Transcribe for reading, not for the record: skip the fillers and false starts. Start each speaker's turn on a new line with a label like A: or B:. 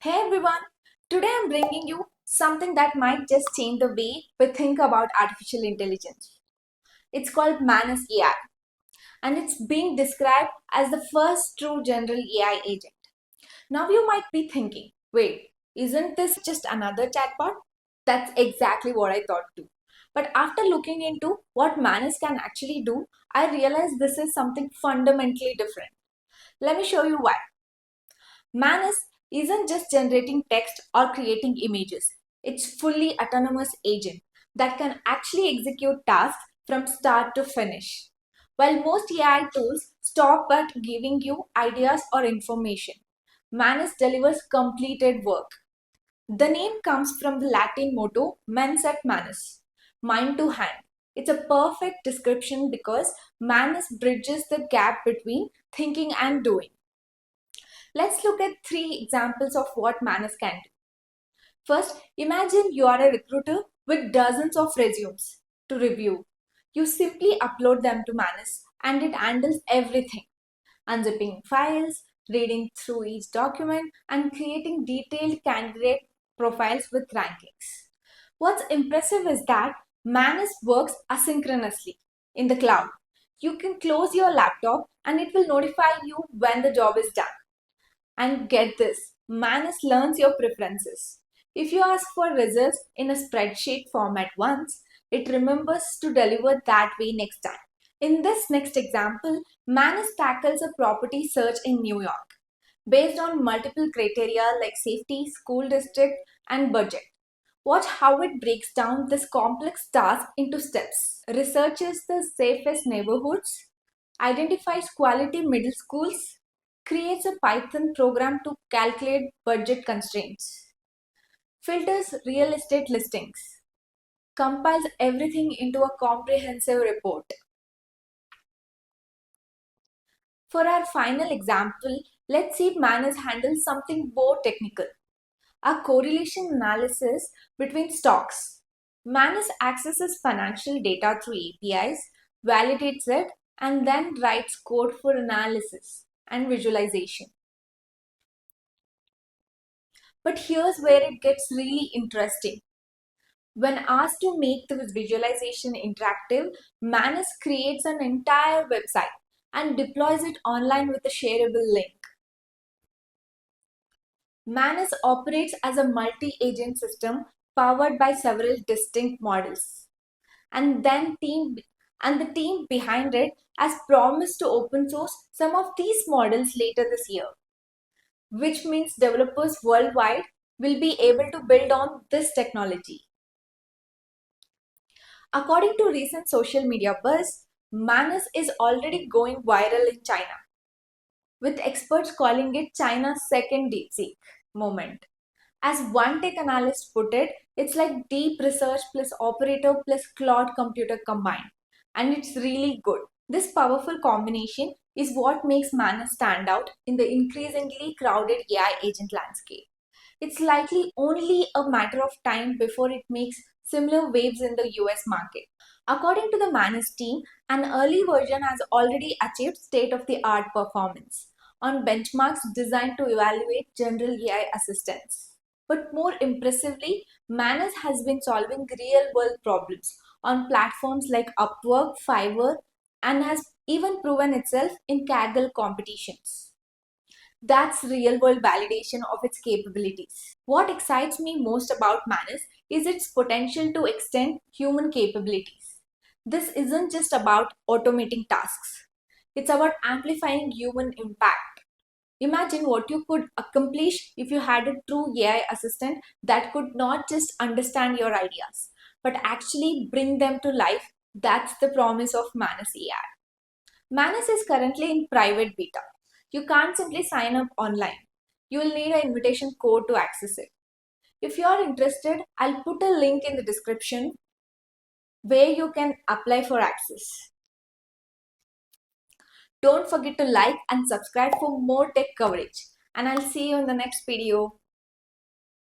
A: Hey everyone, today I'm bringing you something that might just change the way we think about artificial intelligence. It's called Manus AI and it's being described as the first true general AI agent. Now you might be thinking, wait, isn't this just another chatbot? That's exactly what I thought too. But after looking into what Manus can actually do, I realized this is something fundamentally different. Let me show you why. Manus isn't just generating text or creating images. It's fully autonomous agent that can actually execute tasks from start to finish. While most AI tools stop at giving you ideas or information, Manus delivers completed work. The name comes from the Latin motto mens et manus, mind to hand. It's a perfect description because Manus bridges the gap between thinking and doing. Let's look at three examples of what Manus can do. First, imagine you are a recruiter with dozens of resumes to review. You simply upload them to Manus and it handles everything: unzipping files, reading through each document, and creating detailed candidate profiles with rankings. What's impressive is that Manus works asynchronously in the cloud. You can close your laptop and it will notify you when the job is done. And get this, Manus learns your preferences. If you ask for results in a spreadsheet format once, it remembers to deliver that way next time. In this next example, Manus tackles a property search in New York based on multiple criteria like safety, school district, and budget. Watch how it breaks down this complex task into steps. Researches the safest neighborhoods, identifies quality middle schools, creates a Python program to calculate budget constraints, filters real estate listings, compiles everything into a comprehensive report. For our final example, let's see if Manus handles something more technical: a correlation analysis between stocks. Manus accesses financial data through APIs, validates it, and then writes code for analysis and visualization. But here's where it gets really interesting. When asked to make the visualization interactive, Manus creates an entire website and deploys it online with a shareable link. Manus operates as a multi-agent system powered by several distinct models. And then the team behind it has promised to open source some of these models later this year, which means developers worldwide will be able to build on this technology. According to recent social media buzz, Manus is already going viral in China, with experts calling it China's second DeepSeek moment. As one tech analyst put it, it's like deep research plus operator plus cloud computer combined. And it's really good. This powerful combination is what makes Manus stand out in the increasingly crowded AI agent landscape. It's likely only a matter of time before it makes similar waves in the US market. According to the Manus team, an early version has already achieved state of the art performance on benchmarks designed to evaluate general AI assistants. But more impressively, Manus has been solving real world problems on platforms like Upwork, Fiverr, and has even proven itself in Kaggle competitions. That's real world validation of its capabilities. What excites me most about Manus is its potential to extend human capabilities. This isn't just about automating tasks, it's about amplifying human impact. Imagine what you could accomplish if you had a true AI assistant that could not just understand your ideas, but actually bring them to life. That's the promise of Manus AI. Manus is currently in private beta. You can't simply sign up online. You will need an invitation code to access it. If you are interested, I'll put a link in the description where you can apply for access. Don't forget to like and subscribe for more tech coverage. And I'll see you in the next video.